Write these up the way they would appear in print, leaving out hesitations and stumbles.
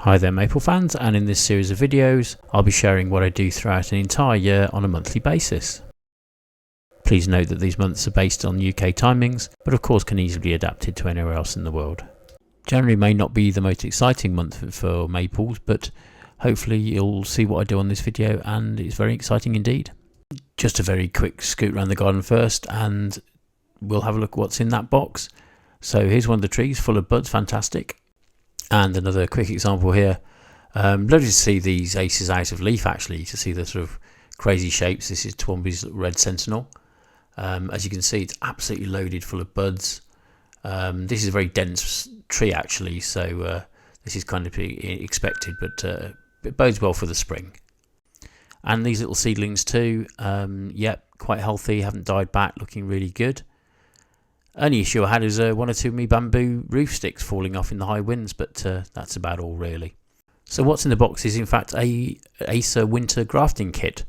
Hi there maple fans, and in this series of videos I'll be sharing what I do throughout an entire year on a monthly basis. Please note that these months are based on UK timings, but of course can easily be adapted to anywhere else in the world. January may not be the most exciting month for maples, but hopefully you'll see what I do on this video and it's very exciting indeed. Just a very quick scoot around the garden first and we'll have a look at what's in that box. So here's one of the trees full of buds, fantastic. And another quick example here. Lovely to see these Acers out of leaf, actually, to see the sort of crazy shapes. This is Twomby's Red Sentinel. As you can see, it's absolutely loaded full of buds. This is a very dense tree actually, so this is kind of expected, but it bodes well for the spring. And these little seedlings too, yep, quite healthy, haven't died back, looking really good. Only issue I had is one or two of me bamboo roof sticks falling off in the high winds, but that's about all really. So what's in the box is in fact a Acer winter grafting kit.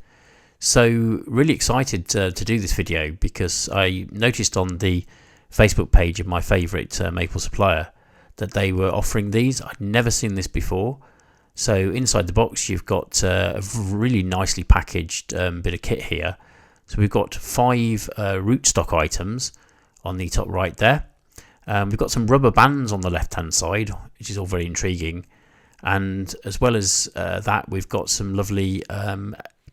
So really excited to do this video because I noticed on the Facebook page of my favourite maple supplier that they were offering these. I'd never seen this before. So inside the box you've got a really nicely packaged bit of kit here. So we've got 5 rootstock items on the top right there. We've got some rubber bands on the left hand side, which is all very intriguing, and as well as that we've got some lovely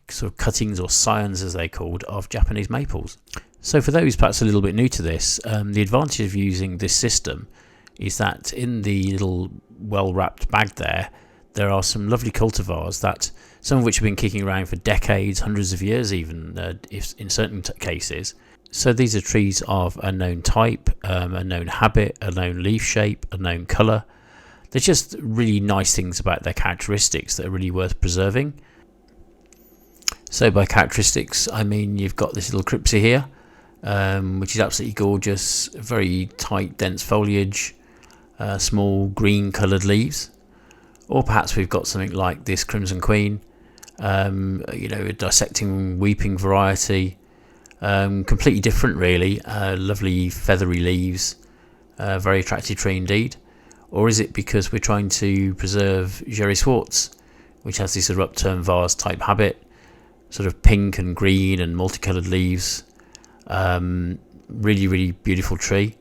sort of cuttings, or scions as they're called, of Japanese maples. So for those perhaps a little bit new to this, the advantage of using this system is that in the little well wrapped bag there are some lovely cultivars, that some of which have been kicking around for decades, hundreds of years even, if in certain cases. So these are trees of a known type, a known habit, a known leaf shape, a known colour. There's just really nice things about their characteristics that are really worth preserving. So by characteristics I mean you've got this little crypsia here, which is absolutely gorgeous, very tight dense foliage, small green coloured leaves. Or perhaps we've got something like this Crimson Queen, you know, a dissecting weeping variety. Completely different really, lovely feathery leaves, very attractive tree indeed. Or is it because we're trying to preserve Jerry Swartz, which has this sort of upturned vase type habit, sort of pink and green and multicoloured leaves, really beautiful tree.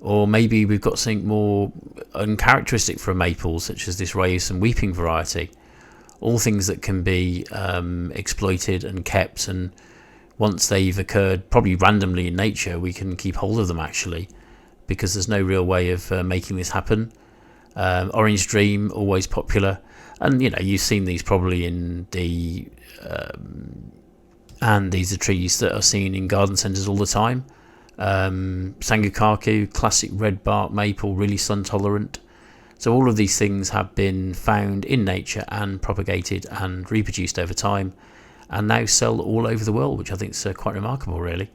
Or maybe we've got something more uncharacteristic for a maple, such as this Reyes and weeping variety. All things that can be exploited and kept, and once they've occurred, probably randomly in nature, we can keep hold of them actually, because there's no real way of making this happen. Orange Dream, always popular, and you know, you've seen these probably in the and these are trees that are seen in garden centres all the time. Sangukaku, classic red bark maple, really sun tolerant. So all of these things have been found in nature and propagated and reproduced over time, and now sell all over the world, which I think is quite remarkable really.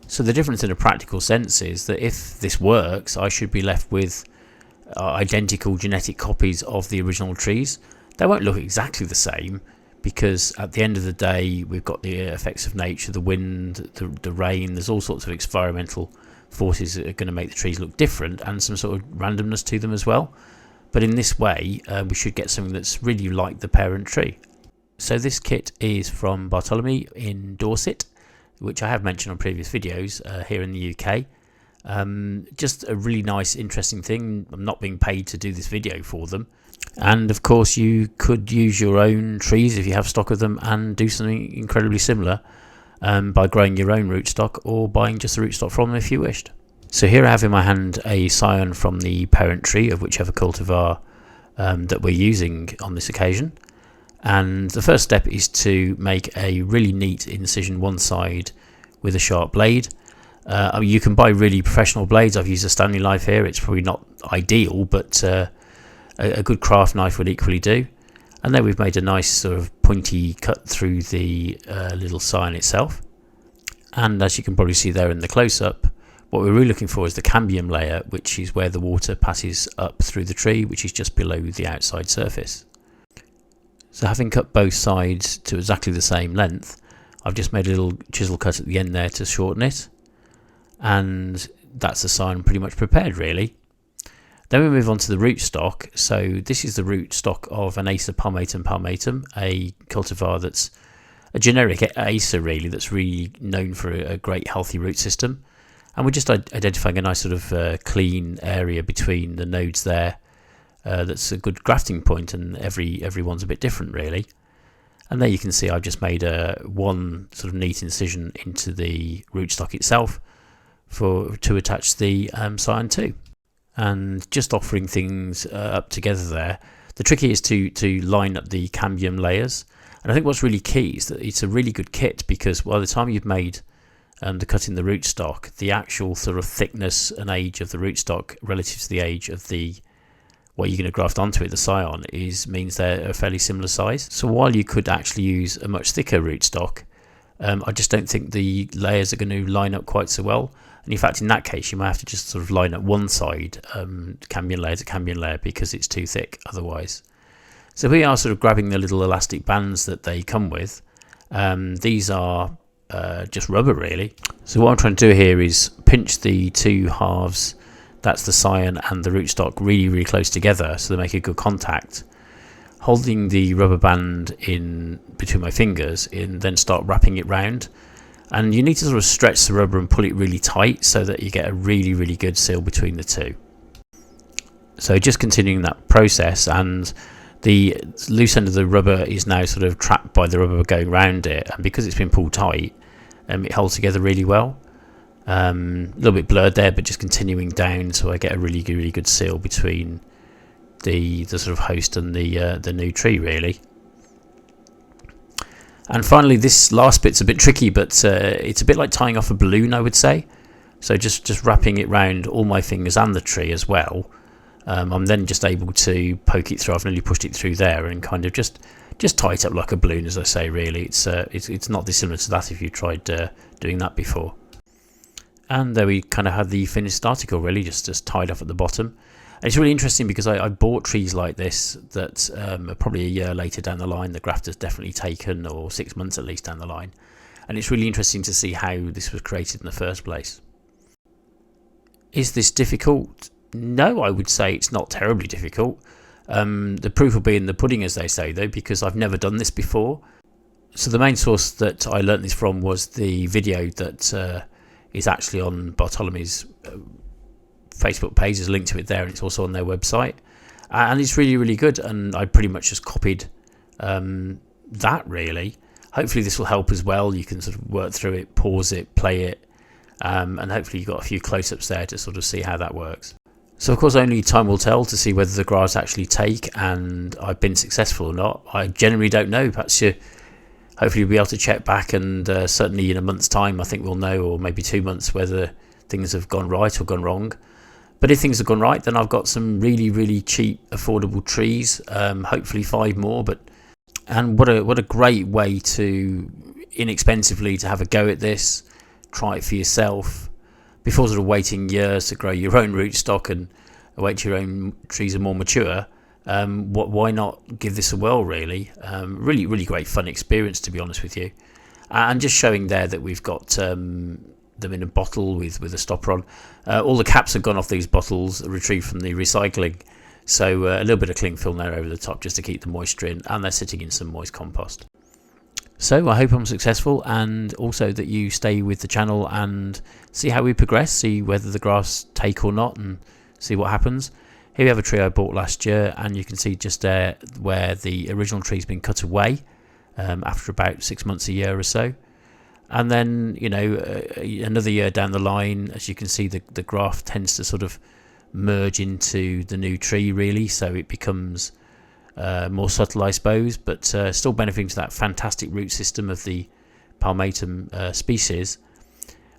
So the difference in a practical sense is that if this works, I should be left with identical genetic copies of the original trees. They won't look exactly the same, because at the end of the day we've got the effects of nature, the wind, the rain, there's all sorts of experimental forces that are going to make the trees look different, and some sort of randomness to them as well. But in this way we should get something that's really like the parent tree. So this kit is from Bartholomew in Dorset, which I have mentioned on previous videos here in the UK. Just a really nice, interesting thing. I'm not being paid to do this video for them. And of course you could use your own trees if you have stock of them and do something incredibly similar by growing your own rootstock, or buying just the rootstock from them if you wished. So here I have in my hand a scion from the parent tree of whichever cultivar that we're using on this occasion. And the first step is to make a really neat incision one side with a sharp blade. You can buy really professional blades. I've used a Stanley knife here. It's probably not ideal, but a good craft knife would equally do. And then we've made a nice sort of pointy cut through the little scion itself. And as you can probably see there in the close-up, what we're really looking for is the cambium layer, which is where the water passes up through the tree, which is just below the outside surface. So having cut both sides to exactly the same length, I've just made a little chisel cut at the end there to shorten it, and that's the scion pretty much prepared really. Then we move on to the rootstock. So this is the rootstock of an Acer palmatum palmatum, a cultivar that's a generic Acer really, that's really known for a great healthy root system. And we're just identifying a nice sort of clean area between the nodes there. That's a good grafting point, and everyone's a bit different really. And there you can see I've just made one sort of neat incision into the rootstock itself to attach the scion to. And just offering things up together there. The trick is to line up the cambium layers. And I think what's really key is that it's a really good kit, because by the time you've made the cut in the rootstock, the actual sort of thickness and age of the rootstock relative to the age of the what you're going to graft onto it, the scion, means they're a fairly similar size. So while you could actually use a much thicker rootstock, I just don't think the layers are going to line up quite so well. And in fact, in that case, you might have to just sort of line up one side, cambium layer to cambium layer, because it's too thick otherwise. So we are sort of grabbing the little elastic bands that they come with. These are just rubber really. So what I'm trying to do here is pinch the two halves, that's the scion and the rootstock, really close together so they make a good contact. Holding the rubber band in between my fingers and then start wrapping it round. And you need to sort of stretch the rubber and pull it really tight so that you get a really good seal between the two. So just continuing that process, and the loose end of the rubber is now sort of trapped by the rubber going round it, and because it's been pulled tight, it holds together really well. A little bit blurred there, but just continuing down so I get a really good seal between the sort of host and the new tree really. And finally, this last bit's a bit tricky, but it's a bit like tying off a balloon, I would say. So just wrapping it round all my fingers and the tree as well. I'm then just able to poke it through. I've nearly pushed it through there and kind of just tie it up like a balloon, as I say. Really, it's not dissimilar to that if you tried doing that before. And there we kind of had the finished article, really, just tied off at the bottom. And it's really interesting because I bought trees like this that probably a year later down the line the graft has definitely taken, or 6 months at least down the line. And it's really interesting to see how this was created in the first place. Is this difficult? No, I would say it's not terribly difficult. The proof will be in the pudding, as they say, though, because I've never done this before. So the main source that I learnt this from was the video that is actually on Bartholomew's Facebook page. There's a link to it there, and it's also on their website. And it's really good, and I pretty much just copied that, really. Hopefully this will help as well. You can sort of work through it, pause it, play it, and hopefully you've got a few close-ups there to sort of see how that works. So of course only time will tell to see whether the grass actually take and I've been successful or not. I generally don't know. Perhaps hopefully you'll be able to check back, and certainly in a month's time I think we'll know, or maybe 2 months, whether things have gone right or gone wrong. But if things have gone right, then I've got some really cheap, affordable trees. Hopefully 5 more. And what a great way to inexpensively to have a go at this. Try it for yourself before sort of waiting years to grow your own rootstock and wait till your own trees are more mature. Why not give this a whirl, really? Really great fun experience, to be honest with you. And just showing there that we've got them in a bottle with a stopper on. All the caps have gone off these bottles, retrieved from the recycling. So a little bit of cling film there over the top just to keep the moisture in, and they're sitting in some moist compost. So I hope I'm successful, and also that you stay with the channel and see how we progress, see whether the grass take or not, and see what happens. Here we have a tree I bought last year, and you can see just there where the original tree's been cut away after about 6 months, a year or so. And then, you know, another year down the line, as you can see, the graft tends to sort of merge into the new tree, really, so it becomes more subtle, I suppose, but still benefiting to that fantastic root system of the palmatum species,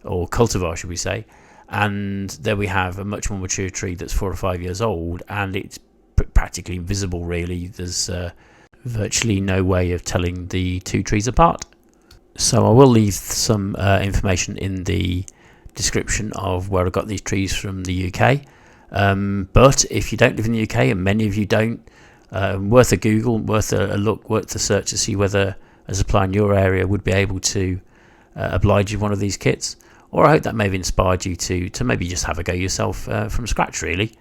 or cultivar, should we say. And there we have a much more mature tree that's 4 or 5 years old, and it's practically invisible, really. There's virtually no way of telling the two trees apart. So I will leave some information in the description of where I got these trees from the UK. But if you don't live in the UK, and many of you don't, worth a Google, worth a look, worth a search to see whether a supplier in your area would be able to oblige you with one of these kits. Or I hope that may have inspired you to maybe just have a go yourself from scratch, really.